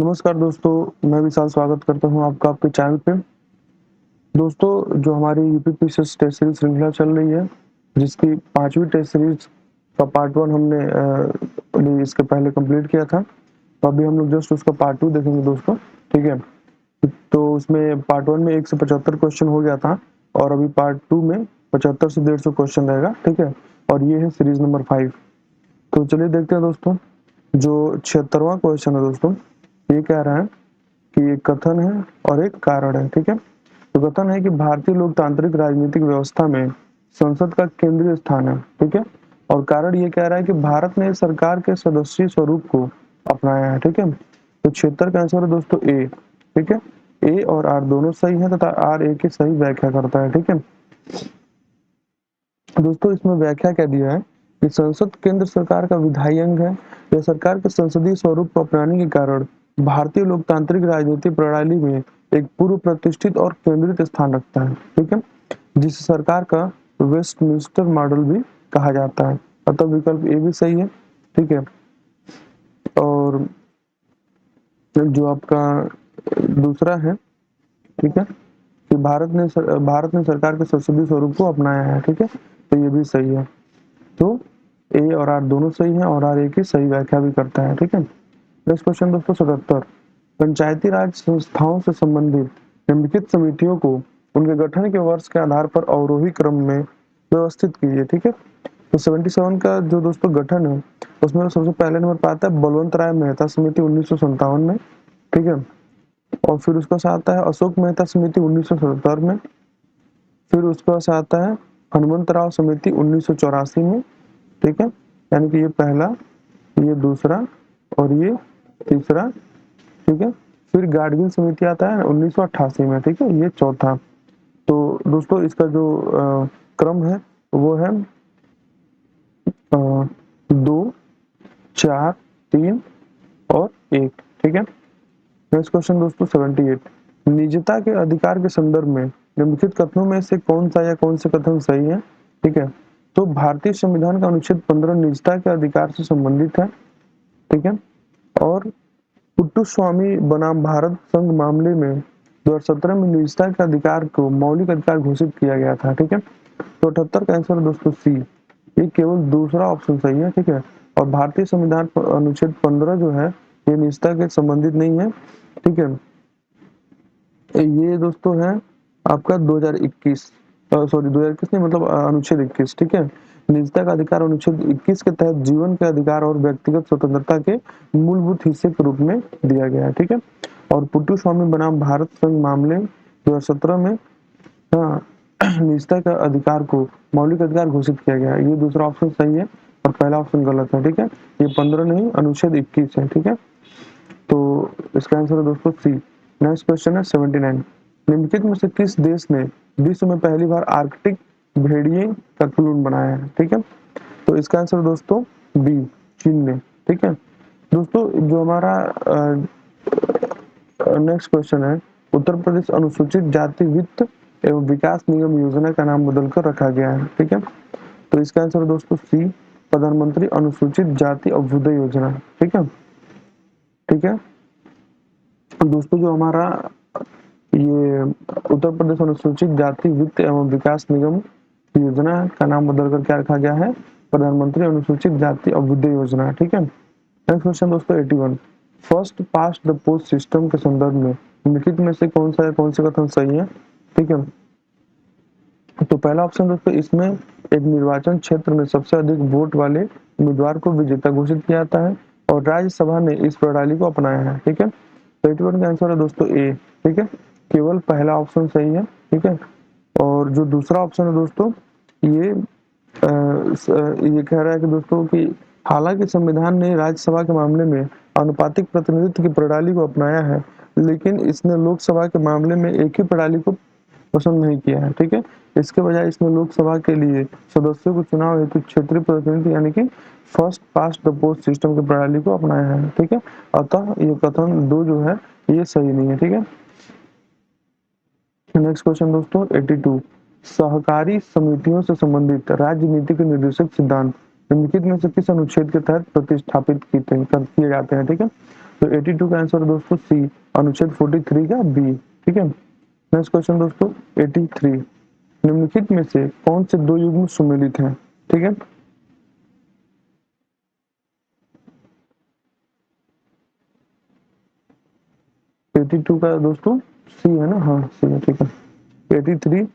नमस्कार दोस्तों, मैं विशाल स्वागत करता हूँ आपका आपके चैनल पे। दोस्तों, जो हमारी यूपीपीसीएस टेस्ट सीरीज श्रृंखला चल रही है, जिसकी 5वीं टेस्ट सीरीज का पार्ट 1 हमने अभी इसके पहले कंप्लीट किया था। तो अभी हम लोग जस्ट उसका पार्ट 2 देखेंगे दोस्तों, ठीक है? तो उसमें पार्ट 1 में 1 से 75 क्वेश्चन हो गया था और अभी पार्ट 2 में 75 से 150 क्वेश्चन रहेगा, ठीक है? और ये है सीरीज नंबर 5। तो चलिए देखते हैं दोस्तों, जो 76वां क्वेश्चन है दोस्तों, ये कह रहा है कि एक कथन है और एक कारण है, ठीक है? तो कथन है कि भारतीय लोकतांत्रिक राजनीतिक व्यवस्था में संसद का केंद्रीय स्थान है, ठीक है? और कारण ये कह रहा है कि भारत ने सरकार के सदस्यीय स्वरूप को अपनाया है, ठीक है? तो 76 का आंसर है दोस्तों ए, ठीक है? ए और आर दोनों सही है तथा आर ए की सही व्याख्या करता है, ठीक है? दोस्तों, इसमें व्याख्या क्या दिया है कि संसद केंद्र सरकार का विधायी अंग है। यह सरकार के संसदीय स्वरूप को अपनाने के कारण भारतीय लोकतांत्रिक राजनीतिक प्रणाली में एक पूर्व प्रतिष्ठित और केंद्रित स्थान रखता है, ठीक है? जिस सरकार का वेस्टमिंस्टर मॉडल भी कहा जाता है। अतः विकल्प ए भी सही है, ठीक है? और जो आपका दूसरा है, ठीक है, कि भारत ने सरकार के संसदीय स्वरूप को अपनाया है, ठीक है? तो ये भी सही है। तो ए और आर दोनों सही हैं और आर ए की सही व्याख्या भी करता है, ठीक है? नेक्स्ट क्वेश्चन दोस्तों 77, पंचायती राज संस्थाओं से संबंधित निम्नलिखित समितियों को उनके गठन के वर्ष के आधार पर अवरोही क्रम में व्यवस्थित कीजिए, ठीक है? तो 77 का जो दोस्तों गठन है, उसमें सबसे पहले नंबर पर आता है बलवंत राय मेहता समिति 1957 में, ठीक है? और फिर उसके पास आता है अशोक मेहता समिति 1977 में, फिर उसके पास आता है हनुमंतराव समिति 1984 में, ठीक है? यानी कि ये पहला, ये दूसरा और ये तीसरा, ठीक है? फिर गाडगिल समिति आता है 1988 में, ठीक है? ये चौथा। तो दोस्तों, इसका जो क्रम है वो है 2, 4, 3 और 1, ठीक है? नेक्स्ट क्वेश्चन दोस्तों 78, निजता के अधिकार के संदर्भ में निम्नलिखित कथनों में से कौन सा या कौन से कथन सही है, ठीक है? तो भारतीय संविधान का अनुच्छेद 15 निजता के अधिकार से संबंधित है, ठीक है? और पुट्टुस्वामी बनाम भारत संघ मामले में 2017 में निजता के अधिकार को मौलिक अधिकार घोषित किया गया था, ठीक है? तो 78 का आंसर दोस्तों सी, ये केवल दूसरा ऑप्शन सही है, ठीक है? और भारतीय संविधान अनुच्छेद 15 जो है ये निजता के संबंधित नहीं है, ठीक है? ये दोस्तों है आपका 2021 सॉरी 2021 नहीं, मतलब अनुच्छेद 21, ठीक है? निजता का अधिकार अनुच्छेद 21 के तहत जीवन के अधिकार और व्यक्तिगत स्वतंत्रता के मूलभूत हिस्से के रूप में दिया गया है, ठीक है? और पुट्टुस्वामी बनाम भारत संघ मामले 2017 में हाँ, निजता का अधिकार को मौलिक अधिकार घोषित किया गया है। ये दूसरा ऑप्शन सही है और पहला ऑप्शन गलत है, ठीक है? ये 15 नहीं, अनुच्छेद 21 है, ठीक है? तो इसका आंसर है दोस्तों सी। नेक्स्ट क्वेश्चन है 79, निम्नलिखित में से किस देश ने विश्व में पहली बार आर्कटिक भेड़िए का क्लोन बनाया है, ठीक है? तो इसका आंसर दोस्तों बी, चीन ने, ठीक है? दोस्तों, जो हमारा नेक्स्ट क्वेश्चन है, उत्तर प्रदेश अनुसूचित जाति वित्त एवं विकास निगम योजना का नाम बदलकर रखा गया है, ठीक है? तो इसका आंसर दोस्तों सी, प्रधानमंत्री अनुसूचित जाति अभ्युदय योजना, ठीक है? ठीक है दोस्तों, जो हमारा ये उत्तर प्रदेश अनुसूचित जाति वित्त एवं विकास निगम योजना का नाम बदलकर क्या रखा गया है? प्रधानमंत्री अनुसूचित जाति अभ्युदय योजना, ठीक है? नेक्स्ट क्वेश्चन दोस्तों 81, first past the post system के संदर्भ में निम्नलिखित में से कौन सा या कौन से कथन सही है, ठीक है? तो पहला ऑप्शन दोस्तों, इसमें एक निर्वाचन क्षेत्र में सबसे अधिक वोट वाले उम्मीदवार को विजेता घोषित किया जाता है और राज्यसभा ने इस प्रणाली को अपनाया है, ठीक है? 81 का आंसर है दोस्तों ए, ठीक है? केवल पहला ऑप्शन सही है, ठीक है? और जो दूसरा ऑप्शन है दोस्तों, ये ये कह रहा है कि दोस्तों कि हालांकि संविधान ने राज्यसभा के मामले में आनुपातिक प्रतिनिधित्व की प्रणाली को अपनाया है, लेकिन इसने लोकसभा के मामले में एक ही प्रणाली को पसंद नहीं किया है, ठीक है? इसके बजाय इसने लोकसभा के लिए सदस्यों को चुनाव हेतु क्षेत्रीय प्रतिनिधि यानी कि first past the post system की प्रणाली को अपनाया है, ठीक है? अतः ये कथन 2 जो है ये सही नहीं है, ठीक है? नेक्स्ट क्वेश्चन दोस्तों 82, सहकारी समितियों से संबंधित राज्य नीति के निर्देशक सिद्धांत निम्नलिखित में से किस अनुच्छेद के तहत प्रतिस्थापित किए जाते हैं, ठीक है? तो 82 का आंसर दोस्तों सी, अनुच्छेद 43 का बी। ठीक है, नेक्स्ट क्वेश्चन दोस्तों 83, निम्नलिखित में से कौन से दो युग्म सुमेलित हैं? ठीक है, 82 का दोस्तों सी है ना, हाँ सी है। ठीक है, 83,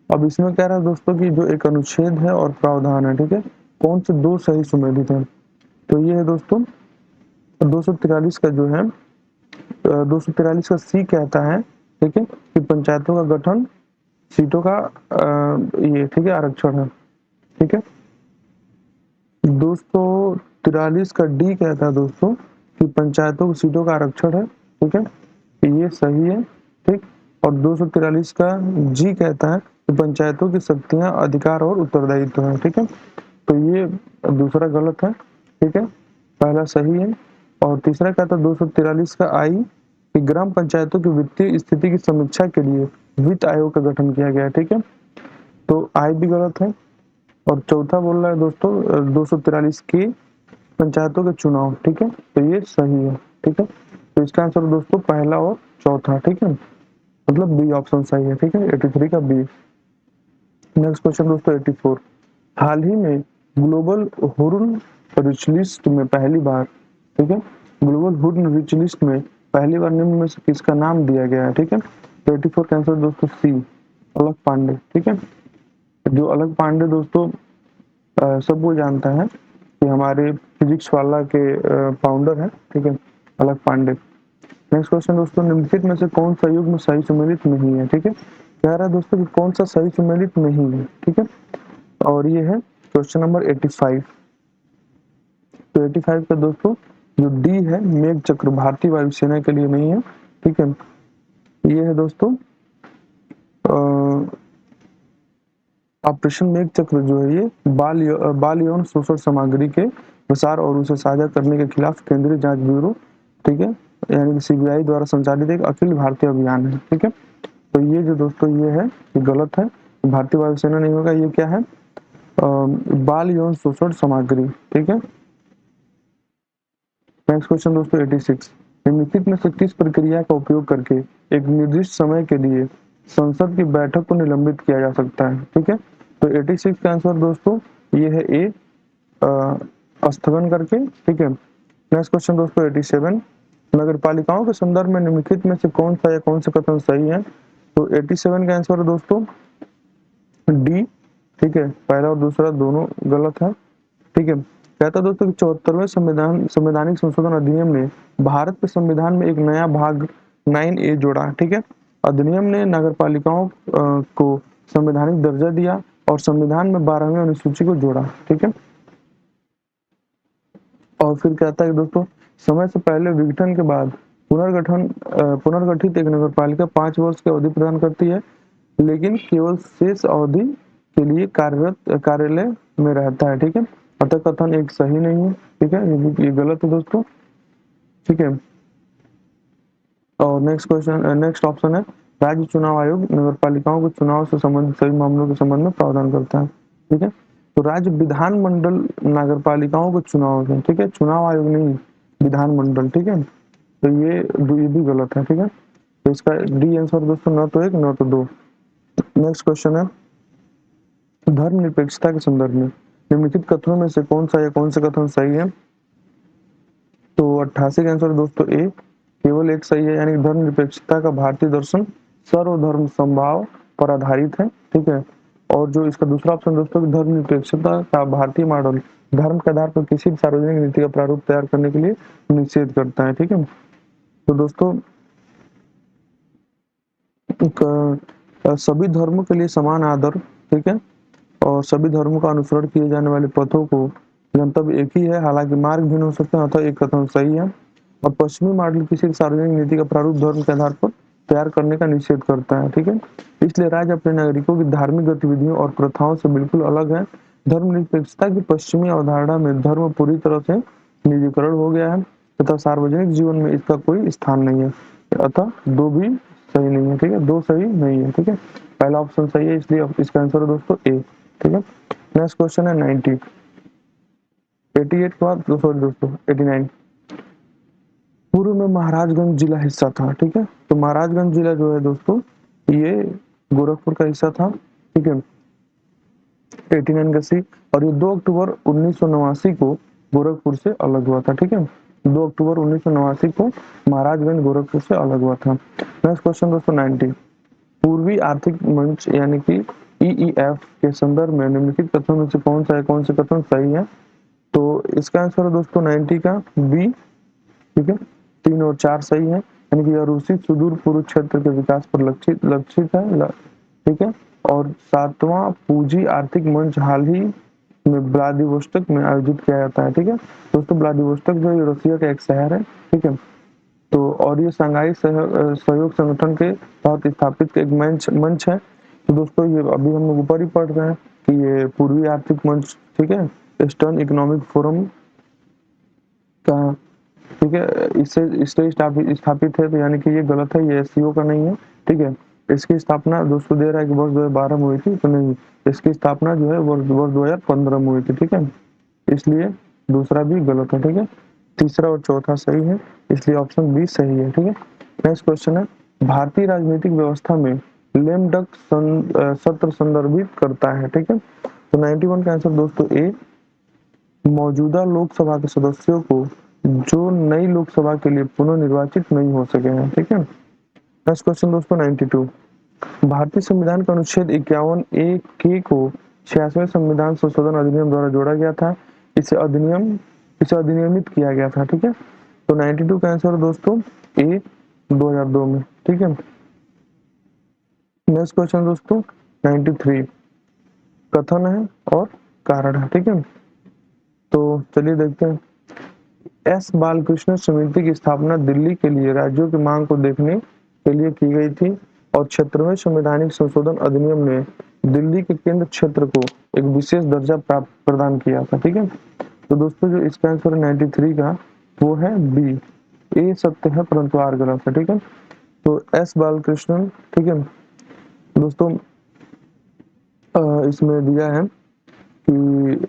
अब इसमें कह रहा है दोस्तों कि जो एक अनुच्छेद है और प्रावधान है, ठीक है, कौन से दो सही सुमेलित हैं? तो ये है दोस्तों 243 का जो है 243 का सी कहता है, ठीक है, कि पंचायतों का गठन सीटों का ये ठीक है आरक्षण है। ठीक है, 243 का डी कहता है दोस्तों कि पंचायतों की सीटों का आरक्षण है। ठीक है, ये सही है। ठीक, और 243 का जी कहता है कि पंचायतों की शक्तियां, अधिकार और उत्तरदायित्व है। ठीक है, तो ये दूसरा गलत है। ठीक है, पहला सही है। और तीसरा कहता है 243 का आई कि ग्राम पंचायतों की वित्तीय स्थिति की समीक्षा के लिए वित्त आयोग का गठन किया गया है। ठीक है, तो आई भी गलत है। और चौथा बोल रहा है दोस्तों 243 की पंचायतों के चुनाव। ठीक है, तो ये सही है। ठीक है, तो इसका आंसर दोस्तों पहला और चौथा। ठीक है, मतलब बी ऑप्शन सही है। ठीक है, 83 का बी। नेक्स्ट क्वेश्चन दोस्तों 84, हाल ही में ग्लोबल हुर्न रिच लिस्ट में पहली बार, ठीक है, ग्लोबल हुर्न रिच लिस्ट में पहली बार निम्न में से किसका नाम दिया गया है? ठीक है, तो 84 का आंसर दोस्तों सी, अलक पांडे। ठीक है, जो अलक पांडे दोस्तों सब वो जानता है कि हमारे फिजिक्स वाला के फाउंडर है। ठीक है, अलक पांडे। नेक्स्ट क्वेश्चन दोस्तों, निम्नलिखित में से कौन सा युग्म सही सुमेलित नहीं है? ठीक है, कह रहा है दोस्तों कि कौन सा सही सुमेलित नहीं है। ठीक है, और ये है क्वेश्चन नंबर 85। तो 85 का दोस्तों जो डी है, मेघ चक्र, भारतीय वायुसेना के लिए नहीं है। ठीक है, ये है दोस्तों ऑपरेशन मेघ चक्र जो है ये बाल यौन शोषण सामग्री के प्रसार और उसे साझा करने के खिलाफ केंद्रीय जांच ब्यूरो, ठीक है, यानी कि सीबीआई द्वारा संचालित एक अखिल भारतीय अभियान है। ठीक है, तो ये जो दोस्तों ये है ये गलत है, भारतीय वायुसेना नहीं होगा। ये क्या है? बाल यौन शोषण सामग्री। ठीक है, नेक्स्ट क्वेश्चन दोस्तों 86, निम्नलिखित में से किस प्रक्रिया का उपयोग करके एक निर्दिष्ट समय के लिए संसद की बैठक को निलंबित किया जा सकता है? ठीक है, तो 86 का आंसर दोस्तों ये है ए, स्थगन करके। ठीक है, नेक्स्ट क्वेश्चन दोस्तों 87, नगर पालिकाओं के संदर्भ में निम्नलिखित में से कौन सा या कौन से कथन सही है? तो 87 का आंसर दोस्तों डी। ठीक है, पहला और दूसरा दोनों गलत है। ठीक है, कहता दोस्तों कि 74वें संवैधानिक संशोधन अधिनियम ने भारत के संविधान में एक नया भाग 9A जोड़ा। ठीक है, अधिनियम ने नगरपालिकाओं को संवैधानिक दर्जा दिया और संविधान में 12वीं अनुसूची को जोड़ा। ठीक है, और फिर कहता है कि दोस्तों समय से पहले विघटन के बाद पुनर्गठित एक नगरपालिका 5 वर्ष की अवधि प्रदान करती है, लेकिन केवल शेष अवधि के लिए कार्यरत कार्यालय में रहता है। ठीक है, अतः कथन एक सही नहीं है। ठीक है, ये गलत है दोस्तों। ठीक है, और नेक्स्ट क्वेश्चन नेक्स्ट ऑप्शन है राज्य चुनाव आयोग नगरपालिकाओं के चुनाव से संबंधित सभी मामलों के संबंध में प्रावधान करता है। ठीक है, तो राज्य विधानमंडल नगरपालिकाओं के चुनाव है। ठीक है, चुनाव आयोग नहीं, विधानमंडल। ठीक है, तो ये भी गलत है। ठीक है, तो इसका डी आंसर दोस्तों न तो एक न तो दो। नेक्स्ट क्वेश्चन है धर्मनिरपेक्षता के संदर्भ में निम्नलिखित कथनों में से कौन सा या कौन से कथन सही है? तो 88 का आंसर दोस्तों ए, केवल एक सही है, यानी कि धर्मनिरपेक्षता का भारतीय दर्शन सर्वधर्म समभाव पर आधारित है। ठीक है, और जो इसका दूसरा ऑप्शन दोस्तों धर्मनिरपेक्षता का भारतीय मॉडल धर्म के आधार पर किसी भी सार्वजनिक नीति का प्रारूप तैयार करने के लिए निषेध करता है। ठीक है, तो दोस्तों सभी धर्मों के लिए समान आदर। ठीक है, और सभी धर्मों का अनुसरण किए जाने वाले पथों को गंतव्य एक ही है, हालांकि मार्ग भिन्न हो सकते हैं, अतः एक कथन सही है। और पश्चिमी मॉडल किसी सार्वजनिक नीति का प्रारूप धर्म के आधार पर तैयार करने का निषेध करता है। ठीक है, इसलिए राज्य अपने नागरिकों की धार्मिक गतिविधियों और प्रथाओं से बिल्कुल अलग है। धर्मनिरपेक्षता की पश्चिमी अवधारणा में धर्म पूरी तरह से निजीकरण हो गया है तथा सार्वजनिक जीवन में इसका कोई स्थान नहीं है, अतः दो भी सही नहीं है। ठीक है, दो सही नहीं है। ठीक है, पहला ऑप्शन सही है, इसलिए इसका आंसर है दोस्तों ए। ठीक है, नेक्स्ट क्वेश्चन है 90, 88 के बाद सॉरी दोस्तों 89, पूर्व में महाराजगंज जिला हिस्सा था, ठीक है। तो महाराजगंज जिला जो है दोस्तों ये गोरखपुर का हिस्सा था, ठीक है। 89 का सी। और ये 2 अक्टूबर 1989 को गोरखपुर से अलग हुआ था, ठीक है। 2 अक्टूबर 1989 को महाराजगंज गोरखपुर से अलग हुआ था। नेक्स्ट क्वेश्चन दोस्तों 90, पूर्वी आर्थिक मंच यानी कि ईईएफ के संदर्भ में निम्नलिखित कथनों में से कौन सा है, कौन से कथन सही है? तो इसका आंसर है दोस्तों 90 का बी, ठीक है। 3 और 4 सही है, यानी कि यह रूसी सुदूर पूर्व क्षेत्र के विकास पर लक्षित लक्षित है, ठीक है। और 7वां पूंजी आर्थिक मंच हाल ही में व्लादिवोस्तोक में आयोजित किया जाता है, ठीक है। दोस्तों व्लादिवोस्तोक जो है रसिया का एक शहर है, ठीक है। तो और ये शंघाई सहयोग संगठन के तहत स्थापित एक मंच है। तो दोस्तों ये अभी हम लोग ऊपर ही पढ़ रहे हैं कि ये पूर्वी आर्थिक मंच, ठीक है, ईस्टर्न इकोनॉमिक फोरम का, ठीक है, इससे इससे स्थापित है। तो यानी कि ये गलत है, ये एससीओ का नहीं है, ठीक है। इसकी स्थापना दोस्तों दे रहा है कि वर्ष 2012 में हुई थी, तो नहीं, इसकी स्थापना जो है वर्ष 2015 में हुई थी, ठीक है। इसलिए दूसरा भी गलत है, ठीक है। तीसरा और चौथा सही है, इसलिए ऑप्शन बी सही है, ठीक है। नेक्स्ट क्वेश्चन है, भारतीय राजनीतिक व्यवस्था में लेम डक सत्र संदर्भित करता है, ठीक है। तो 91 का आंसर दोस्तों ए, मौजूदा लोकसभा के सदस्यों को जो नई लोकसभा के लिए पुनर्निर्वाचित नहीं हो सके हैं, ठीक है। नेक्स्ट क्वेश्चन दोस्तों 92, भारतीय संविधान का अनुच्छेद 51 ए के को 86वें संविधान संशोधन अधिनियम द्वारा जोड़ा गया था। इसे अधिनियमित किया गया था, ठीक है। तो 92 का आंसर दोस्तों ए 2002 में, ठीक है। नेक्स्ट क्वेश्चन दोस्तों 93, कथन है और कारण है, ठीक है। तो चलिए देखते हैं। एस बालकृष्ण समिति की स्थापना दिल्ली के लिए राज्यों की मांग को देखने के लिए की गई थी और 76वें संवैधानिक संशोधन अधिनियम ने दिल्ली के केंद्र क्षेत्र को एक विशेष दर्जा प्राप्त प्रदान किया था, ठीक है। तो दोस्तों जो इसका आंसर 93 का वो है बी, ए सत्य है परंतु आर गलत है, ठीक है। तो एस बालकृष्णन, ठीक है दोस्तों, इसमें दिया है कि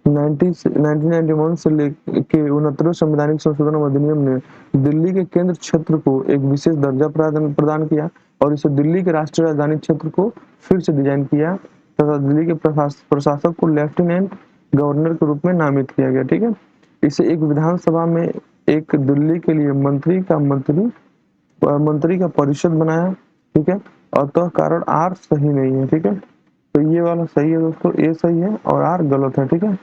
1991 से लेके 69वें संवैधानिक संशोधन अधिनियम ने दिल्ली के केंद्र क्षेत्र को एक विशेष दर्जा प्रदान किया और इसे दिल्ली के राष्ट्रीय राजधानी क्षेत्र को फिर से डिजाइन किया तथा दिल्ली के प्रशासक को लेफ्टिनेंट गवर्नर के रूप में नामित किया गया, ठीक है। इसे एक विधानसभा में एक दिल्ली के लिए मंत्री का परिषद बनाया, ठीक है। अतः कारण आर सही नहीं है, ठीक है। तो ये वाला सही है दोस्तों, ए सही है और आर गलत है, ठीक है।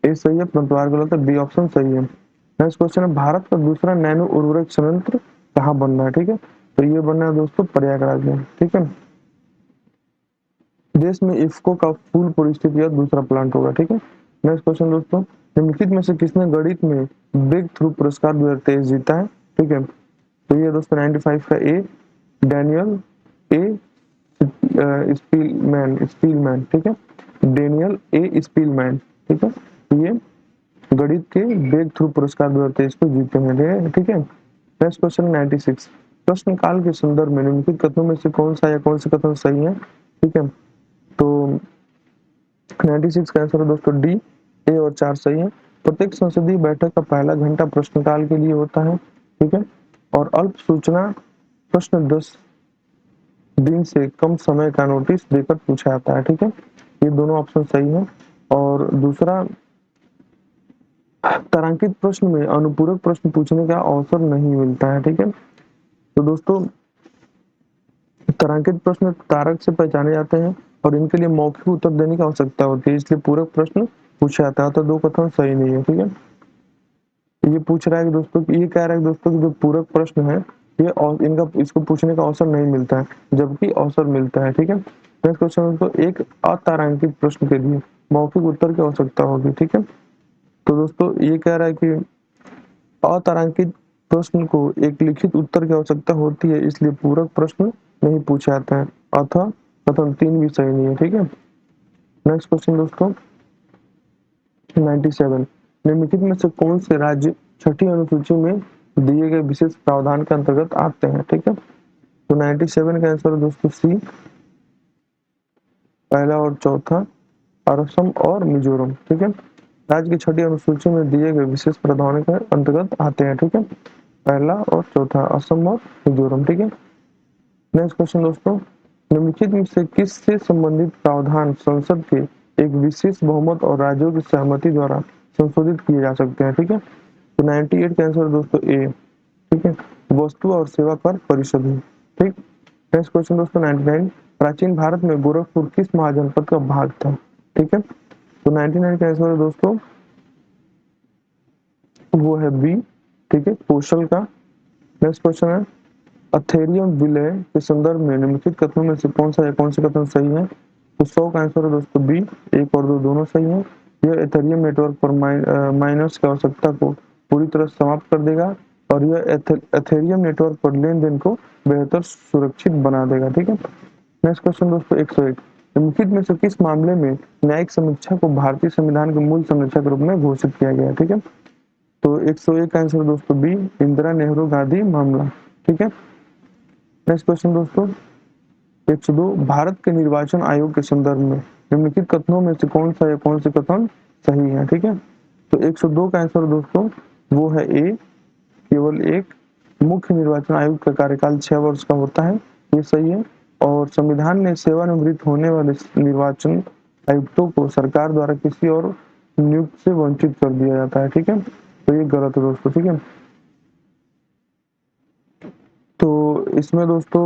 ए सही है परंतु आर गलत है, बी ऑप्शन सही है। नेक्स्ट क्वेश्चन है, भारत का दूसरा नैनो उर्वरक संयंत्र कहाँ बन रहा है, ठीक है। तो ये बनना है दोस्तों प्रयागराज में, ठीक है। देश में इफ्को का फूलपुर स्थित यह दूसरा प्लांट होगा, ठीक है। नेक्स्ट क्वेश्चन दोस्तों, निम्नलिखित में से किसने गणित में ब्रेक थ्रू पुरस्कार 2023 जीता है, ठीक है। तो ये दोस्तों 95 का ए, डैनियल ए स्पीलमैन, ठीक है। डेनियल ए स्पीलमैन, ठीक है। ये गणित के ब्रेक थ्रू पुरस्कार 2023 को जीते हैं, ठीक है। नेक्स्ट क्वेश्चन 96, प्रश्न काल के संदर्भ में निम्नलिखित कथनों में से कौन सा या कौन से कथन सही है, ठीक है। तो 96 का आंसर है दोस्तों डी, ए और 4 सही है। प्रत्येक संसदीय बैठक का पहला घंटा प्रश्नकाल के लिए होता है, ठीक है। और अल्प सूचना प्रश्न 10 दिन से कम समय का नोटिस देकर पूछा जाता है, ठीक है। ये दोनों ऑप्शन सही है। और दूसरा, तारांकित प्रश्न में अनुपूरक प्रश्न पूछने का अवसर नहीं मिलता है, ठीक है। तो दोस्तों तारांकित प्रश्न तारक से पहचाने जाते हैं और इनके लिए मौखिक उत्तर देने की आवश्यकता होती है, इसलिए पूरक प्रश्न पूछा जाता है। तो दो कथन सही नहीं है, ठीक है। ये पूछ रहा है कि दोस्तों, ये कह रहा है दोस्तों कि जो पूरक प्रश्न है ये और इनका इसको पूछने का अवसर नहीं मिलता है, जबकि अवसर मिलता है, ठीक है। नेक्स्ट क्वेश्चन दोस्तों, एक अतारांकित प्रश्न के लिए मौखिक उत्तर की आवश्यकता होगी, ठीक है। तो दोस्तों ये कह रहा है कि अतारांकित प्रश्न को एक लिखित उत्तर की आवश्यकता होती है, इसलिए पूरक प्रश्न नहीं पूछा जाता है, अतः कथन 3 भी सही नहीं है, ठीक है। नेक्स्ट क्वेश्चन दोस्तों 97, निम्नलिखित में से कौन से राज्य छठी अनुसूची में दिए गए विशेष प्रावधान के अंतर्गत आते हैं, ठीक है। तो 97 का आंसर दोस्तों सी, पहला और चौथा, असम और मिजोरम, ठीक है। राज्य की छठी अनुसूची में दिए गए विशेष प्रावधानों के अंतर्गत आते हैं, ठीक है। पहला और चौथा, असम और मिजोरम, ठीक है। नेक्स्ट क्वेश्चन दोस्तों, निम्नलिखित में से किससे संबंधित प्रावधान संसद के एक विशेष बहुमत और राज्यों की सहमति द्वारा संशोधित किए जा सकते हैं, ठीक है। तो 98 का आंसर दोस्तों ए, ठीक है, वस्तु और सेवा कर परिषद है, ठीक। नेक्स्ट क्वेश्चन दोस्तों 99, प्राचीन भारत में गोरखपुर किस महाजनपद का भाग था, ठीक है। तो 99 का आंसर है दोस्तों वो है बी, ठीक है, कौशल का। नेक्स्ट क्वेश्चन है, अथेरियम विलय के संदर्भ में निम्नलिखित कथनों में से कौन सा या कौन से कथन सही है। तो 100 का आंसर है दोस्तों बी, 1 और 2 दोनों सही है। यह एथेरियम नेटवर्क पर माइनर्स की आवश्यकता को पूरी तरह समाप्त कर देगा और यह एथेरियम नेटवर्क पर लेन देन को बेहतर सुरक्षित बना देगा, ठीक है। नेक्स्ट क्वेश्चन दोस्तों 101, निम्नलिखित में से किस मामले में न्यायिक समीक्षा को भारतीय संविधान के मूल समीक्षा के रूप में घोषित किया गया, ठीक है। तो 101 का आंसर दोस्तों बी, इंदिरा नेहरू गांधी मामला, ठीक है। नेक्स्ट क्वेश्चन दोस्तों 102, भारत के निर्वाचन आयोग के संदर्भ में निम्नलिखित कथनों में से कौन सा या कौन से कथन सही है, ठीक है। तो 102 का आंसर दोस्तों वो है ए, केवल एक मुख्य निर्वाचन आयोग का कार्यकाल 6 वर्ष का होता है, ये सही है। और संविधान ने सेवानिवृत्त होने वाले निर्वाचन आयुक्तों को सरकार द्वारा किसी और नियुक्त से वंचित कर दिया जाता है, ठीक है। तो ये गलत है दोस्तों, ठीक है। तो इसमें दोस्तों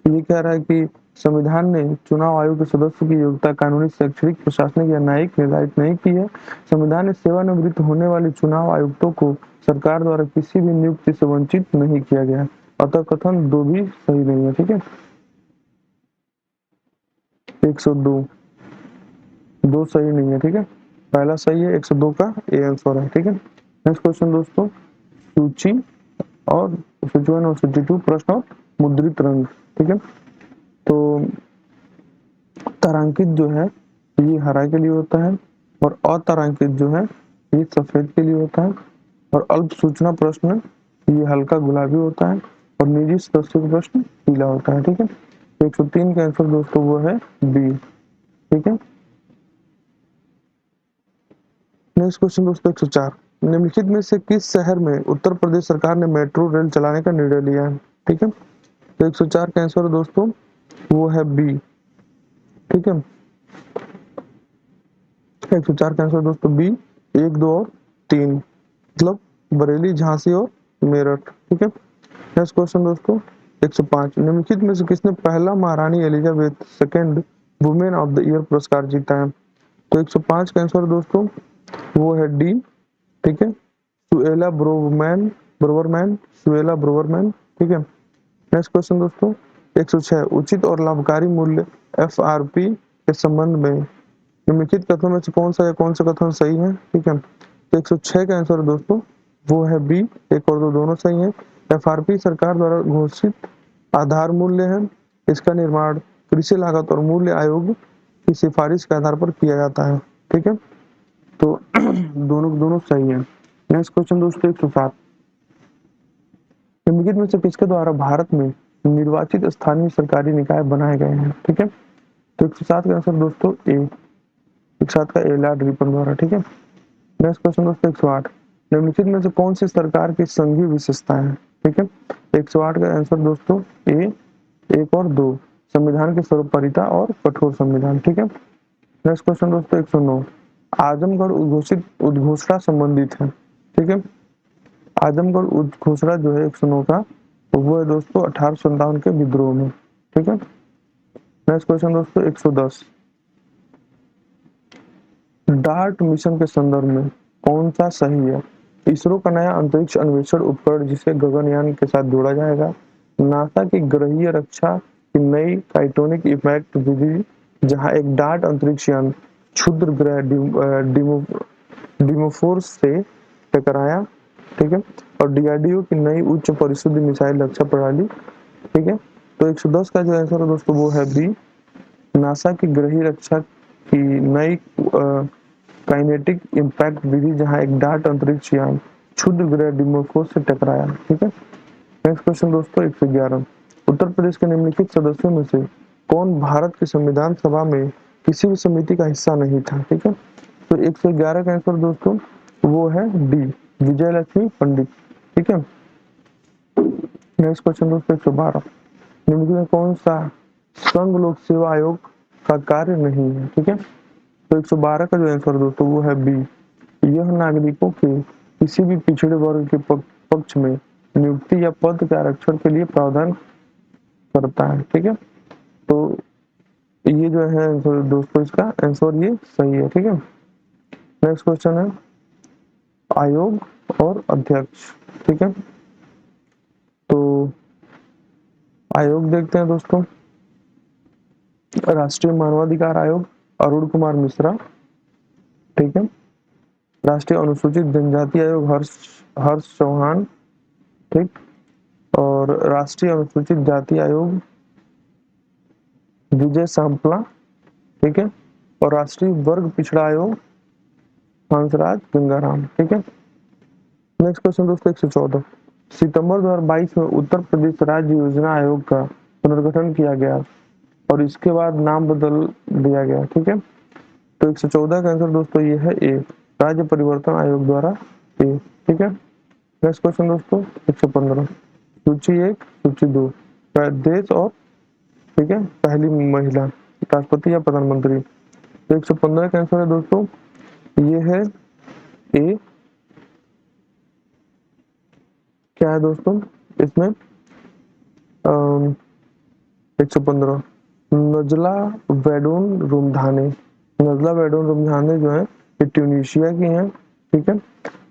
ये कह रहा है कि संविधान ने चुनाव आयोग के सदस्यों की योग्यता कानूनी, शैक्षणिक, प्रशासनिक या न्यायिक निर्धारित नहीं की है। संविधान ने सेवानिवृत्त होने वाले चुनाव आयुक्तों को सरकार द्वारा किसी भी नियुक्ति से वंचित नहीं किया गया, अतः कथन 2 भी सही नहीं है, ठीक है। 102 2 सही नहीं है, ठीक है। पहला सही है, 102 का ए आंसर है, ठीक है। नेक्स्ट क्वेश्चन दोस्तों, सूची और 61 और 62 प्रश्न और मुद्रित रंग, ठीक है। तो तारांकित जो है ये हरा के लिए होता है और अतारांकित जो है ये सफेद के लिए होता है और अल्प सूचना प्रश्न ये हल्का गुलाबी होता है और निजी सदस्यों का प्रश्न पीला होता है, ठीक है। 103 का आंसर दोस्तों वो है बी, ठीक है। नेक्स्ट क्वेश्चन दोस्तों 104, निम्नलिखित में से किस शहर में उत्तर प्रदेश सरकार ने मेट्रो रेल चलाने का निर्णय लिया है, ठीक है। तो 104 का आंसर दोस्तों वो है बी, ठीक है। 104 का आंसर दोस्तों बी, 1, 2 और 3 मतलब बरेली, झांसी और मेरठ, ठीक है। नेक्स्ट क्वेश्चन दोस्तों 105, निम्नलिखित में से किसने पहला महारानी Elizabeth second women of the year पुरस्कार जीता है। तो 105 का आंसर दोस्तों वो है डी, ठीक है, सुएला ब्रोवरमैन, सुएला ब्रोवरमैन, ठीक है। नेक्स्ट क्वेश्चन दोस्तों 106, उचित और लाभकारी मूल्य एफआरपी के संबंध में निम्नलिखित कथनों में से कौन सा या कौन सा कथन सही है, ठीक है। तो 106 का आंसर दोस्तों वो है बी, 1 और 2 दोनों सही है। एफआरपी सरकार द्वारा घोषित आधार मूल्य है, इसका निर्माण कृषि लागत और मूल्य आयोग की सिफारिश के आधार पर किया जाता है, ठीक है। तो दोनों दोनों सही है। नेक्स्ट क्वेश्चन दोस्तों 107, निम्नलिखित में से किसके द्वारा भारत में निर्वाचित स्थानीय सरकारी निकाय बनाए गए हैं, ठीक है। तो 107 का आंसर दोस्तों ए, 107 का ए लॉर्ड रिपन द्वारा, ठीक है। नेक्स्ट क्वेश्चन दोस्तों 108, निम्नलिखित में से कौन सी सरकार की संघीय विशेषता है, ठीक है। 108 का आंसर दोस्तों ए, 1 और 2 संविधान की सर्वोपरिता और कठोर संविधान, ठीक है। नेक्स्ट क्वेश्चन दोस्तों 109, आजमगढ़ उद्घोषित उद्घोषणा संबंधित है, ठीक है। आजमगढ़ उद्घोषणा जो है 109 का वो है दोस्तों 1857 के विद्रोह में, ठीक है। नेक्स्ट क्वेश्चन दोस्तों 110, डार्ट मिशन के संदर्भ में कौन सा सही है। इसरो का नया अंतरिक्ष अन्वेषण उपकरण जिसे गगनयान के साथ जोड़ा जाएगा, नासा की ग्रहीय रक्षा की नई काइटोनिक इम्पैक्ट विधि जहां एक डार्ट अंतरिक्ष यान क्षुद्र ग्रह डिमोफोर्स से टकराया, ठीक है। और डीआरडीओ की नई उच्च परिशुद्धि मिसाइल रक्षा प्रणाली, ठीक है। तो 110 का जो आंसर है दोस्तों वो है बी, नासा की ग्रही रक्षा की नई काइनेटिक इम्पैक्ट विधि जहां एक डार्ट अंतरिक्ष यान क्षुद्र ग्रह डिमोफोर्स से टकराया, ठीक है। नेक्स्ट क्वेश्चन दोस्तों 111, उत्तर प्रदेश के निम्नलिखित सदस्यों में से कौन भारत की संविधान सभा में किसी भी समिति का हिस्सा नहीं था, ठीक है। तो 111 का आंसर दोस्तों वो है डी, विजय लक्ष्मी पंडित। ठीक है, नेक्स्ट क्वेश्चन दोस्तों 112, निम्नलिखित में कौन सा संघ लोक सेवा आयोग का कार्य नहीं है। ठीक है, तो 112 का जो आंसर दोस्तों वो है बी, यह नागरिकों के किसी भी पिछड़े वर्ग के पक्ष में नियुक्ति या पद के आरक्षण के लिए प्रावधान करता है। ठीक है, तो ये जो है दोस्तों इसका आंसर ये सही है। ठीक है, नेक्स्ट क्वेश्चन है आयोग और अध्यक्ष। ठीक है, तो आयोग देखते हैं दोस्तों, राष्ट्रीय मानवाधिकार आयोग अरुण कुमार मिश्रा। ठीक है, राष्ट्रीय अनुसूचित जनजाति आयोग हर्ष हर्ष चौहान। ठीक, और राष्ट्रीय अनुसूचित जाति आयोग विजय सांपला। ठीक है, और राष्ट्रीय वर्ग पिछड़ा आयोग हंसराज गंगाराम। ठीक है, नेक्स्ट क्वेश्चन दोस्तों 114, सितंबर 2022 में उत्तर प्रदेश राज्य योजना आयोग का पुनर्गठन किया गया और इसके बाद नाम बदल दिया गया। ठीक है, तो 114 का आंसर दोस्तों ये है ए, राज्य परिवर्तन आयोग द्वारा ए। ठीक है, नेक्स्ट क्वेश्चन दोस्तों 115, सूची 1 सूची 2 देश और ठीक है पहली महिला राष्ट्रपति या प्रधानमंत्री। तो 115 का आंसर है दोस्तों ये है ए, क्या है दोस्तों इसमें 115 नजला वेडोन रुमधाने। नजला वेडोन रुमधाने जो है ये ट्यूनीशिया की हैं। ठीक है,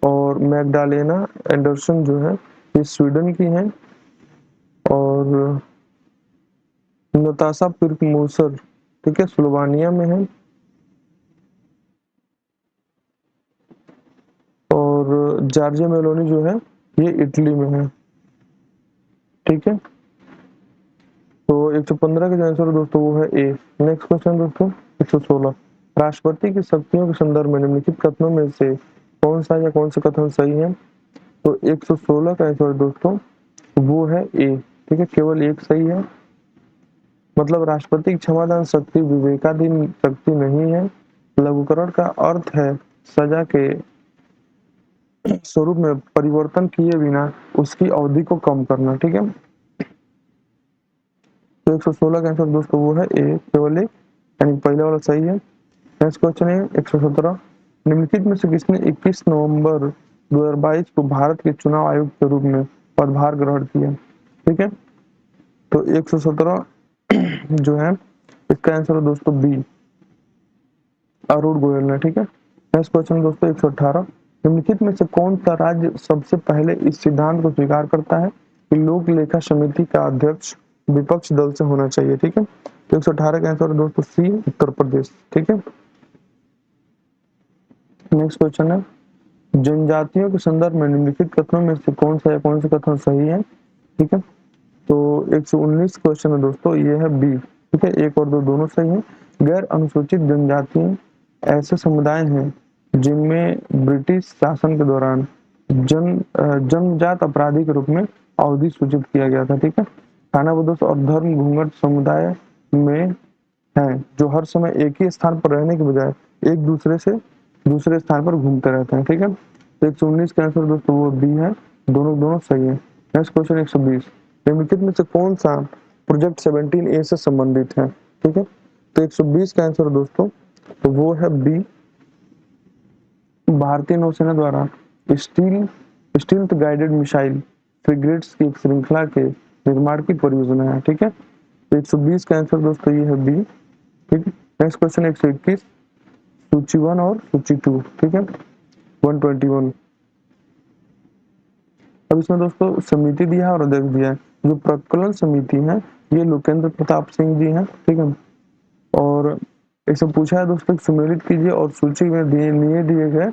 और मैगडालेना एंडरसन जो है ये स्वीडन की हैं, और नताशा पिर्क मूसर ठीक है स्लोवानिया में है, और जॉर्जिया मेलोनी जो है ये इटली में है। ठीक है, तो 115 का जो आंसर है दोस्तों वो है ए। नेक्स्ट क्वेश्चन दोस्तों 116, राष्ट्रपति की शक्तियों के संदर्भ में निम्नलिखित कथनों में से कौन सा या कौन सा कथन सही है। तो 116 का आंसर दोस्तों वो है ए। ठीक है, केवल एक सही है, मतलब राष्ट्रपति की क्षमादान शक्ति विवेकाधीन शक्ति नहीं है। लघुकरण का अर्थ है सजा के स्वरूप में परिवर्तन किए बिना उसकी अवधि को कम करना। ठीक है, तो 116 का आंसर दोस्तों वो है ए, केवल एक, यानी पहले वाला सही है। नेक्स्ट क्वेश्चन है 117, निम्नलिखित में से किसने 21 नवंबर 2022 को भारत के चुनाव आयुक्त के रूप में पदभार ग्रहण किया। ठीक है, तो 117 जो है इसका आंसर है दोस्तों बी, अरुण गोयल ने। ठीक है, नेक्स्ट क्वेश्चन दोस्तों 118, निम्नलिखित में से कौन सा राज्य सबसे पहले इस सिद्धांत को स्वीकार करता है कि लोक लेखा समिति का अध्यक्ष विपक्ष दल से होना चाहिए। ठीक है, तो 118 का आंसर है दोस्तों सी, उत्तर प्रदेश। ठीक है, नेक्स्ट क्वेश्चन है जनजातियों के संदर्भ में निम्नलिखित कथनों में से कौन सा या कौन सा कथन सही है। ठीक है, तो 119 क्वेश्चन है दोस्तों ये है बी। ठीक है, एक और दो दोनों सही है। गैर अनुसूचित जनजाति ऐसे समुदाय हैं जिनमें ब्रिटिश शासन के दौरान जन्मजात अपराधी के रूप में अवधि सूचित किया गया था। ठीक है, खानाबदोश और धर्म घूंघट समुदाय में हैं जो हर समय एक ही स्थान पर रहने के बजाय एक दूसरे से दूसरे स्थान पर घूमते रहते हैं। ठीक है, तो 119 का आंसर दोस्तों वो बी है, दोनों दोनों सही है। नेक्स्ट क्वेश्चन 120, निम्नलिखित में से कौन सा प्रोजेक्ट 17A से संबंधित है। ठीक है, तो 120 का आंसर दोस्तों तो वो है बी, भारतीय नौसेना द्वारा स्टील्थ गाइडेड मिसाइल फ्रिगेट्स की एक श्रृंखला के निर्माण की परियोजना है। ठीक है, तो 120 का आंसर दोस्तों ये है बी। ठीक है, नेक्स्ट क्वेश्चन 121, सूची 1 और सूची 2। ठीक है, 121, अब इसमें दोस्तों समिति दिया है और अध्यक्ष दिया है। जो प्रकलन समिति है ये लोकेंद्र प्रताप सिंह जी हैं। ठीक है, और इसमें पूछा है दोस्तों सुमेलित कीजिए और सूची में दिए गए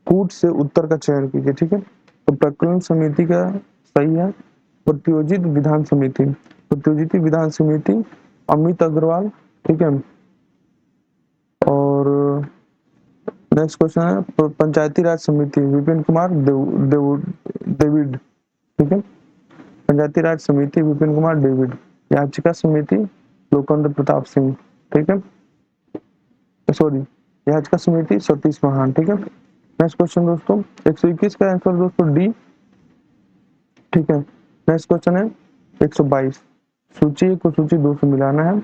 कूट से उत्तर का चयन कीजिए। ठीक है, तो प्रकलन समिति का सही है प्रतियोजित विधान समिति, प्रतियोजित विधान समिति अमित अग्रवाल। ठीक है, और नेक्स्ट क्वेश्चन है पंचायती राज समिति विपिन कुमार डेविड। ठीक है, पंचायती राज समिति विपिन कुमार डेविड, याचिका समिति लोकेंद्र प्रताप सिंह। ठीक है, सॉरी याचिका समिति सतीश महान, ठीक है। नेक्स्ट क्वेश्चन दोस्तों 121 का आंसर दोस्तों डी, ठीक है। नेक्स्ट क्वेश्चन है 122, सूची 1 को सूची 2 से मिलाना है,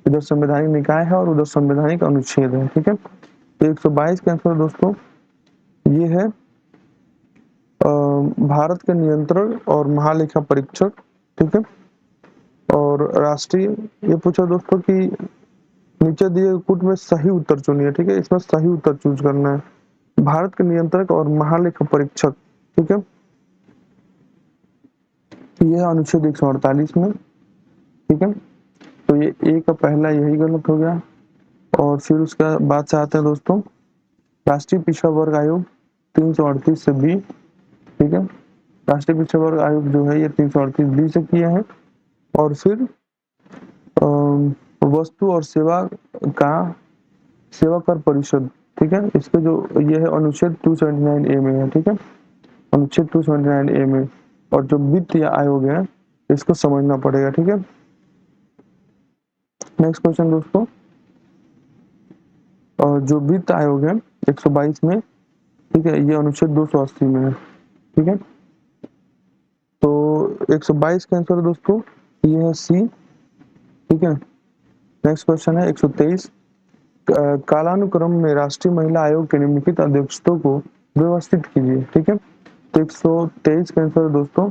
इधर संवैधानिक निकाय है और उधर संवैधानिक अनुच्छेद है, ठीक है। तो 122 का आंसर दोस्तों ये है भारत के नियंत्रण और महालेखा परीक्षक, ठीक है। और राष्ट्रीय, ये पूछा दोस्तों कि नीचे दिए पुट में सही उत्तर चुनिए, ठीक है। इसमें सही उत्तर चूज करना है। भारत के नियंत्रक और महालेखा परीक्षक, ठीक है, यह अनुच्छेद 148 में, ठीक है। तो ये ए का पहला यही गलत हो गया। और फिर उसका बाद से आते हैं दोस्तों राष्ट्रीय पिछड़ा वर्ग आयोग 338 से बी, ठीक है। राष्ट्रीय पिछड़ा वर्ग आयोग जो है ये 338 बी से किया है। और फिर वस्तु और सेवा का सेवा कर परिषद, ठीक है, इसके जो ये है अनुच्छेद 279 ए में है, ठीक है, अनुच्छेद 279 ए में। और जो वित्त आयोग है इसको समझना पड़ेगा, ठीक है। नेक्स्ट क्वेश्चन दोस्तों, और जो वित्त आयोग है 122 में, ठीक है, ये अनुच्छेद 280 में है, ठीक है। तो 122 का आंसर दोस्तों ये है सी, ठीक है। नेक्स्ट क्वेश्चन है 123, कालानुक्रम में राष्ट्रीय महिला आयोग के निम्नलिखित अध्यक्षों को व्यवस्थित कीजिए, ठीक है। तो 123 का आंसर दोस्तों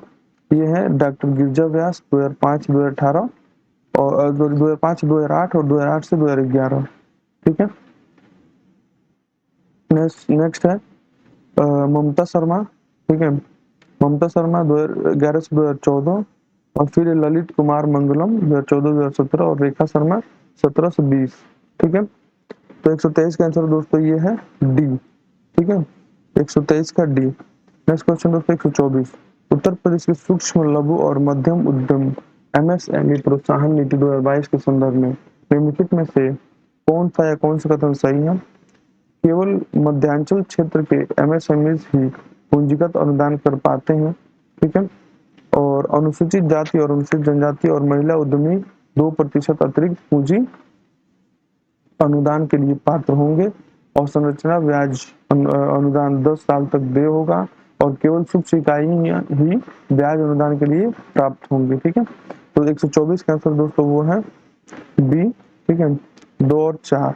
ये है डॉक्टर गिरिजा व्यास 2005 2018 और 2005 2008 और 2008 से 2011, ठीक है। नेक्स्ट है ममता शर्मा, ठीक है, ममता शर्मा 2011 से 2014 और फिर ललित कुमार मंगलम 2014-2017 और रेखा शर्मा 17 से 20, ठीक है। तो 123 का आंसर दोस्तों ये है डी, ठीक है, 123 का डी। नेक्स्ट क्वेश्चन दोस्तों 124, उत्तर प्रदेश की सूक्ष्म लघु और मध्यम उद्यम एमएसएमई प्रोत्साहन नीति 2022 के संदर्भ में निम्नलिखित में से कौन सा या कौन सा कथन सही है। केवल मध्यांचल क्षेत्र के एमएसएमईज ही पूंजीगत अनुदान कर पाते हैं, ठीक है। और अनुसूचित जाति और अनुसूचित जनजाति और महिला उद्यमी 2% अतिरिक्त पूंजी अनुदान के लिए पात्र होंगे और संरचना ब्याज अनुदान 10 साल तक देय होगा और केवल सूक्ष्म इकाइयां ही ब्याज अनुदान के लिए प्राप्त होंगे, ठीक है। तो 124 का आंसर दोस्तों वो है बी, ठीक है। 2 और 4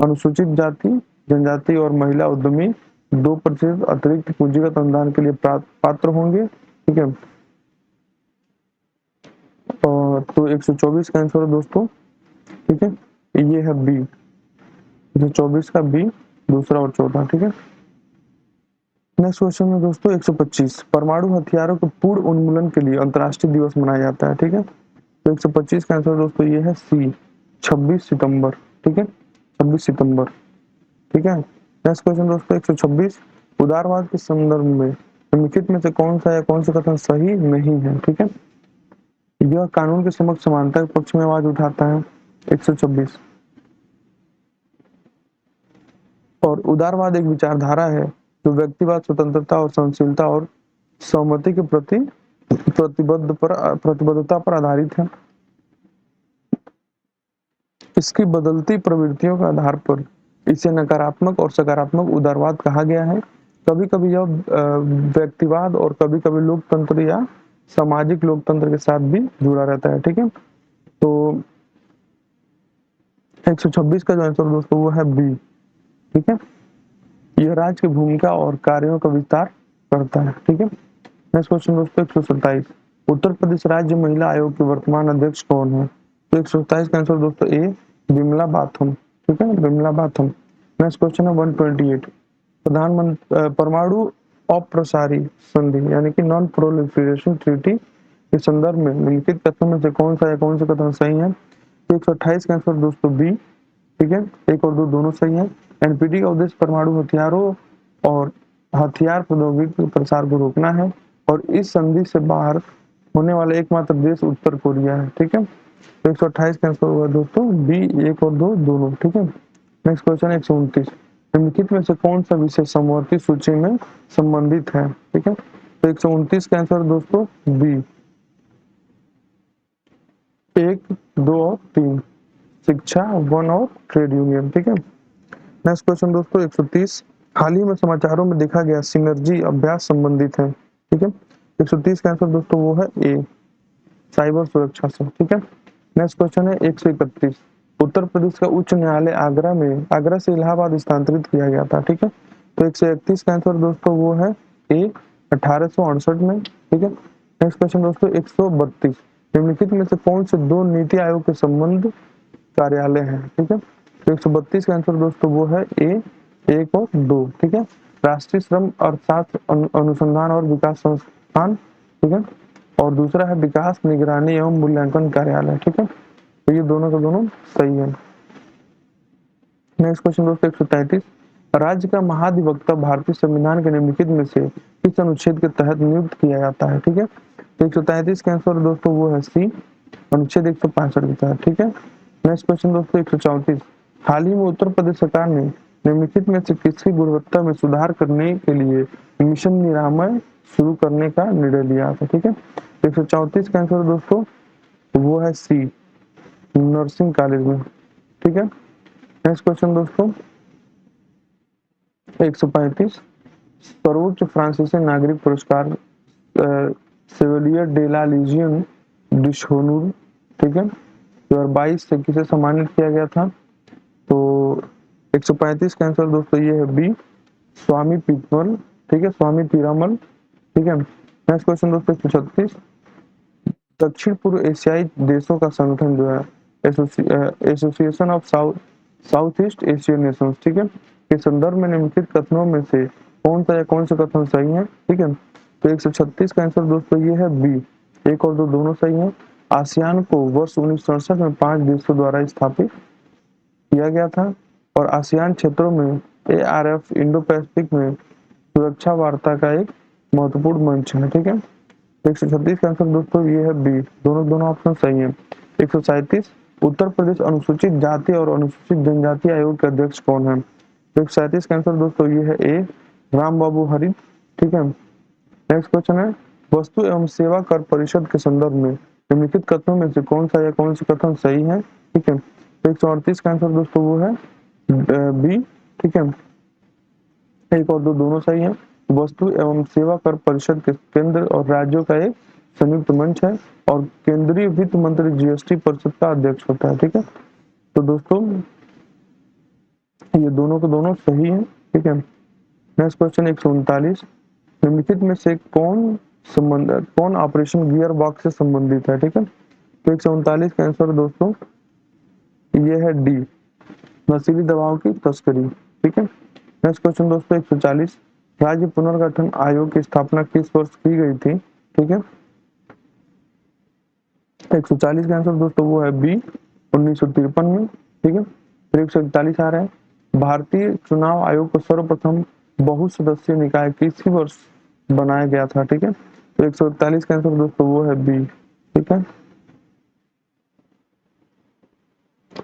अनुसूचित जाति जनजाति और महिला उद्यमी 2% अतिरिक्त पूंजीगत अनुदान के लिए पात्र होंगे, ठीक है। और तो 124 का आंसर है दोस्तों, ठीक है, ये है बी, 124 का बी दूसरा और चौथा, ठीक है। नेक्स्ट क्वेश्चन है दोस्तों 125, परमाणु हथियारों के पूर्ण उन्मूलन के लिए अंतर्राष्ट्रीय दिवस मनाया जाता है, ठीक है। तो 125 का आंसर दोस्तों ये है सी, 26 सितंबर, ठीक है, 26 सितंबर, ठीक है। नेक्स्ट क्वेश्चन दोस्तों 126, उदारवाद के संदर्भ में निम्नलिखित में से कौन सा या कौन सा कथन सही नहीं है, ठीक है। यह कानून के समक्ष समानता के पक्ष में आवाज उठाता है 126। और उदारवाद एक विचारधारा है जो व्यक्तिवाद, स्वतंत्रता और सहनशीलता और सहमति के प्रति प्रतिबद्धता पर आधारित है। इसकी बदलती प्रवृत्तियों के आधार पर इसे नकारात्मक और सकारात्मक उदारवाद कहा गया है। कभी कभी यह व्यक्तिवाद और कभी कभी लोकतंत्र या सामाजिक लोकतंत्र के साथ भी जुड़ा रहता है, ठीक है। तो 126 का जो आंसर दोस्तों वो है बी, ठीक है। यह राज्य की भूमिका और कार्यों का विस्तार करता है, ठीक है। नेक्स्ट क्वेश्चन दोस्तों 127, उत्तर प्रदेश राज्य महिला आयोग के वर्तमान अध्यक्ष कौन है। तो 127 का आंसर दोस्तों ए, विमला बाथम, ठीक है, विमला बाथम। नेक्स्ट क्वेश्चन है 128, प्रधानमंत्री परमाणु अप्रसारी संधि यानी कि नॉन प्रोलिफरेशन ट्रीटी के संदर्भ में निम्नलिखित कथनों में से कौन सा या कौन सा कथन सही है। तो 128 का आंसर दोस्तों बी, ठीक है, 1 और 2 दोनों सही है। एनपीटी का उद्देश्य परमाणु हथियारों और हथियार प्रौद्योगिकी के प्रसार को रोकना है और इस संधि से बाहर होने वाला एकमात्र देश उत्तर कोरिया है, ठीक है। तो 128 का आंसर होगा दोस्तों बी, 1 और 2 दोनों, ठीक है। नेक्स्ट क्वेश्चन 129, निम्नलिखित में से कौन सा विषय समवर्ती सूची में संबंधित है, ठीक है। तो 129 का आंसर दोस्तों बी, 1, 2 और 3, शिक्षा, वन और ट्रेड यूनियन, ठीक है। नेक्स्ट क्वेश्चन दोस्तों 130, हाल ही में समाचारों में देखा गया सिनर्जी अभ्यास संबंधित है, ठीक है। 130 का आंसर दोस्तों वो है ए, साइबर सुरक्षा से, ठीक है। नेक्स्ट क्वेश्चन है 131, उत्तर प्रदेश का उच्च न्यायालय आगरा से इलाहाबाद स्थानांतरित किया गया था, ठीक है। तो 131 का आंसर दोस्तों वो है ए, 1868 में, ठीक है। नेक्स्ट क्वेश्चन दोस्तों 132, निम्नलिखित में से कौन से दो नीति आयोग के संबंध कार्यालय हैं, ठीक है। तो 132 का आंसर दोस्तों वो है ए, 1 और 2, ठीक है। राष्ट्रीय श्रम अर्थशास्त्र अनुसंधान और विकास संस्थान, ठीक है, और दूसरा है विकास निगरानी एवं मूल्यांकन कार्यालय, ठीक है। तो ये दोनों का दोनों सही है। नेक्स्ट क्वेश्चन दोस्तों 133, राज्य का महाधिवक्ता भारतीय संविधान के निम्नलिखित में से किस अनुच्छेद के तहत नियुक्त किया जाता है, ठीक है। तो 133 का आंसर दोस्तों वो है सी, अनुच्छेद 165 के तहत, ठीक है। नेक्स्ट क्वेश्चन दोस्तों 134, हाल ही में उत्तर प्रदेश सरकार ने निम्नलिखित में से किसकी गुणवत्ता में सुधार करने के लिए मिशन निरामय शुरू करने का निर्णय लिया था, ठीक है। 134 का आंसर दोस्तों वो है सी, नर्सिंग कॉलेज में, ठीक है। नेक्स्ट क्वेश्चन दोस्तों 135, सर्वोच्च फ्रांसीसी नागरिक पुरस्कार सेवेलियर डे ला लीजियन डिशोनूर, ठीक है, 2022 से किसे सम्मानित किया गया था। तो 135 का आंसर दोस्तों ये है बी, स्वामी पीरामल, ठीक है, स्वामी पीरामल, ठीक है। नेक्स्ट क्वेश्चन दोस्तों 136, दक्षिण पूर्व एशियाई देशों का संगठन जो है association of south east Asian Nations, ठीक है, के संदर्भ में निम्नलिखित कथनों में से कौन से कथन सही है, ठीक है। तो 136 का आंसर दोस्तों ये है बी, 1 और 2 दोनों सही है। आसियान को वर्ष 1967 में 5 देशों द्वारा स्थापित किया गया था और आसियान क्षेत्रों में ARF इंडो पैसिफिक में सुरक्षा वार्ता का एक महत्वपूर्ण मंच है, ठीक है। 136 का आंसर दोस्तों ये है बी, दोनों ऑप्शन सही है। 137, उत्तर प्रदेश अनुसूचित जाति और अनुसूचित जनजाति आयोग के अध्यक्ष कौन है। 137 का आंसर दोस्तों ये है ए, राम बाबू हरि, ठीक है। नेक्स्ट क्वेश्चन है, वस्तु एवं सेवा कर परिषद के संदर्भ में निम्नलिखित कथनों में से कौन सा कथन सही है, ठीक है। 138 का आंसर दोस्तों वो है बी, ठीक है। 1 और 2 दोनों सही है। वस्तु एवं सेवा कर परिषद के केंद्र और राज्यों का एक संयुक्त मंच है और केंद्रीय वित्त मंत्री GST परिषद का अध्यक्ष होता है, ठीक है। तो दोस्तों ये दोनों के दोनों सही है, ठीक है। नेक्स्ट क्वेश्चन 139, निम्नलिखित में से कौन ऑपरेशन गियर बॉक्स से संबंधित है, ठीक है। तो 139 का आंसर दोस्तों ये है डी, नशीली दवाओं की तस्करी, ठीक है। नेक्स्ट क्वेश्चन दोस्तों 140, राज्य पुनर्गठन आयोग की स्थापना किस वर्ष की गई थी, ठीक है। 140 का आंसर दोस्तों वो है बी, 1953 में, ठीक है। फिर 141 आ रहा है, भारतीय चुनाव आयोग को सर्वप्रथम बहुसदस्यीय निकाय किसी वर्ष बनाया गया था, ठीक है। तो 141 का आंसर दोस्तों वो है बी, ठीक है,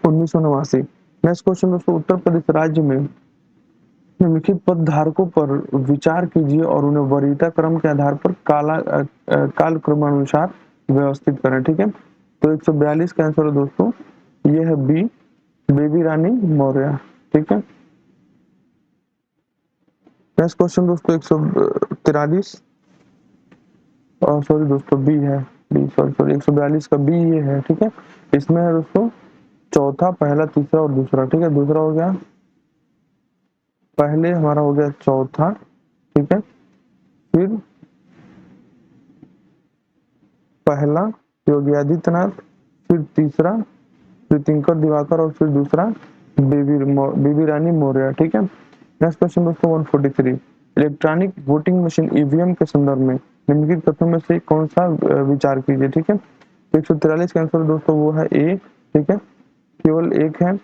1989। नेक्स्ट क्वेश्चन दोस्तों, उत्तर प्रदेश राज्य में निम्नलिखित पद धारकों पर विचार कीजिए और उन्हें वरीयता क्रम के आधार पर काल क्रमानुसार व्यवस्थित करें, ठीक है। तो 142 का आंसर है दोस्तों ये है बी, बेबी रानी मौर्य, ठीक है। नेक्स्ट क्वेश्चन दोस्तों 143, सॉरी दोस्तों बी है, बी सॉरी 142 का बी ये है, ठीक है। इसमें है दोस्तों चौथा, पहला, तीसरा और दूसरा, ठीक है। दूसरा हो गया, पहले हमारा हो गया चौथा, ठीक है, फिर पहला योगी आदित्यनाथ, फिर तीसरा फिर दिनकर दिवाकर और फिर दूसरा बेबी रानी मौर्य, ठीक है। नेक्स्ट क्वेश्चन दोस्तों 143, इलेक्ट्रॉनिक वोटिंग मशीन EVM के संदर्भ में निम्नलिखित कथनों में से कौन सा विचार कीजिए, ठीक है। 143 का आंसर दोस्तों वो है ए, ठीक है, केवल एक है।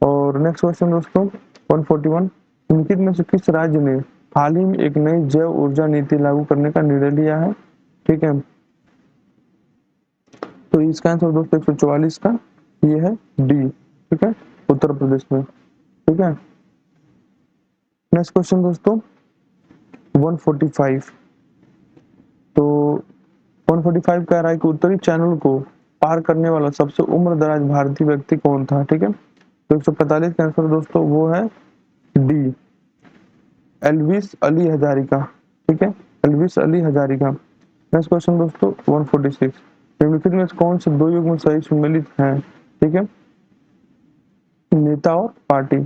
और नेक्स्ट क्वेश्चन दोस्तों 141, निम्नलिखित में से किस राज्य ने हाल ही में एक नई जैव ऊर्जा नीति लागू करने का निर्णय लिया है, ठीक है। तो इसका आंसर दोस्तों 144 का ये है डी, ठीक है, उत्तर प्रदेश में, ठीक है। नेक्स्ट क्वेश्चन दोस्तों 145, तो 145 कह रहा है कि उत्तरी चैनल को पार करने वाला सबसे उम्र दराज भारतीय व्यक्ति कौन था, ठीक है। तो 145 का आंसर दोस्तों वो है डी एल्विस अली हजारिका, ठीक है, Elvis Ali Hazarika. Next question दोस्तों 146, निम्नलिखित में से कौन से दो युग्म सही सम्मिलित हैं, ठीक है, नेता और पार्टी।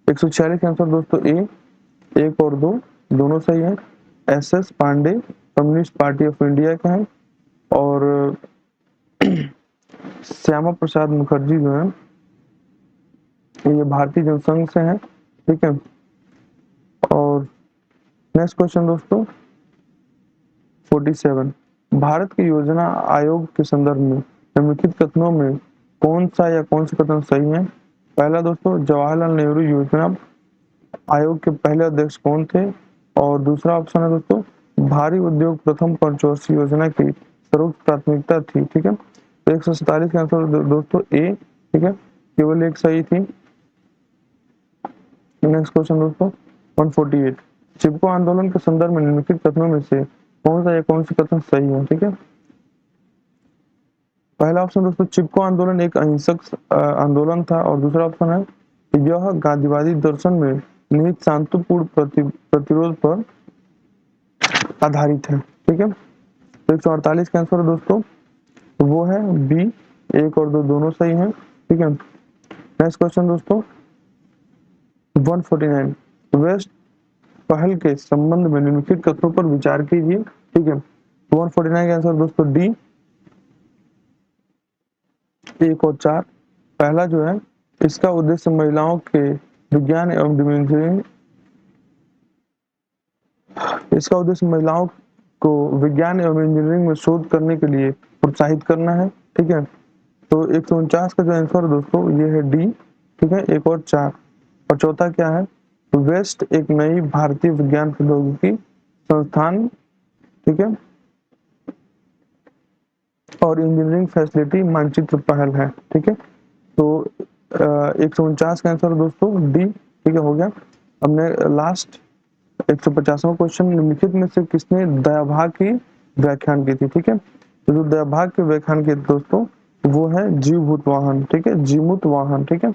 146 का आंसर दोस्तों ए, 1 और 2 दोनों सही है। S Pandey Communist Party of India का है, और श्यामा प्रसाद मुखर्जी जो है ये भारतीय जनसंघ से है, ठीक है। और नेक्स्ट क्वेश्चन दोस्तों 47, भारत की योजना आयोग के संदर्भ में निम्नलिखित कथनों में कौन सा या कौन से कथन सही है। पहला दोस्तों, जवाहरलाल नेहरू योजना आयोग के पहले अध्यक्ष कौन थे, और दूसरा ऑप्शन है दोस्तों, भारी उद्योग प्रथम पंचवर्षीय योजना की सर्वोच्च प्राथमिकता थी, ठीक है। तो 147 का आंसर दोस्तों ए, ठीक है, केवल एक सही थी। नेक्स्ट क्वेश्चन दोस्तों 148, चिपको आंदोलन के संदर्भ में निम्नलिखित कथनों में से कौन सा या कौन सी कथन सही है, ठीक है। पहला ऑप्शन दोस्तों, चिपको आंदोलन एक अहिंसक आंदोलन था, और दूसरा ऑप्शन है यह गांधीवादी दर्शन में निहित शांतिपूर्ण प्रतिरोध पर आधारित है, ठीक है। तो 148 का आंसर दोस्तों वो है बी, 1 और 2 दोनों सही हैं, ठीक है। नेक्स्ट क्वेश्चन दोस्तों 149, वेस्ट पहल के संबंध में निम्नलिखित कथनों पर विचार कीजिए, ठीक है। 149 का आंसर दोस्तों डी, 1 और 4। पहला जो है, इसका उद्देश्य महिलाओं के विज्ञान एवं इंजीनियरिंग, इसका उद्देश्य महिलाओं को विज्ञान एवं इंजीनियरिंग में शोध करने के लिए प्रोत्साहित करना है, ठीक है। तो 149 का जो आंसर दोस्तों ये है डी, ठीक है, 1 और 4। और चौथा क्या है, वेस्ट एक नई भारतीय विज्ञान प्रौद्योगिकी संस्थान, ठीक है, और इंजीनियरिंग फैसिलिटी मानचित्र पहल है, ठीक है। तो 149 का आंसर दोस्तों डी, ठीक है, हो गया। हमने लास्ट 150वां क्वेश्चन, निम्नलिखित में से किसने दयाभाग की व्याख्यान की थी, ठीक है। तो जो दयाभाग के व्याख्यान के दोस्तों वो है जीवभूत वाहन, ठीक है, जीमूत वाहन, ठीक है।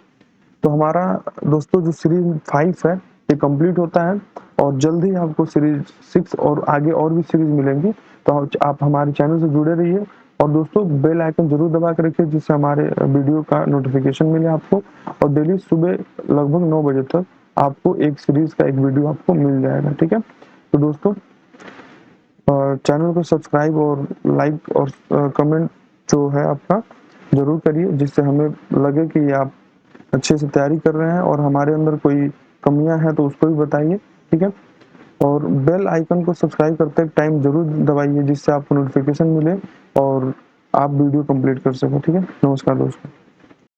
तो हमारा दोस्तों जो सीरीज 5 है ये कंप्लीट होता है, और जल्द ही आपको सीरीज 6 और आगे और भी सीरीज मिलेंगी। तो आप हमारे चैनल से जुड़े रहिए, और दोस्तों बेल आइकन जरूर दबा कर रखिए जिससे हमारे वीडियो का नोटिफिकेशन मिले आपको, और डेली सुबह लगभग 9 बजे तक आपको एक सीरीज का एक वीडियो आपको मिल जाएगा, ठीक है। तो दोस्तों चैनल को सब्सक्राइब और लाइक और कमेंट जो है आपका जरूर करिए, जिससे हमें लगे कि आप अच्छे से तैयारी कर रहे हैं, और हमारे अंदर कोई कमियां हैं तो उसको भी बताइए, ठीक है। और बेल आइकन को सब्सक्राइब करते टाइम जरूर दबाइए जिससे आपको नोटिफिकेशन मिले और आप वीडियो कंप्लीट कर सकें, ठीक है। नमस्कार दोस्तों।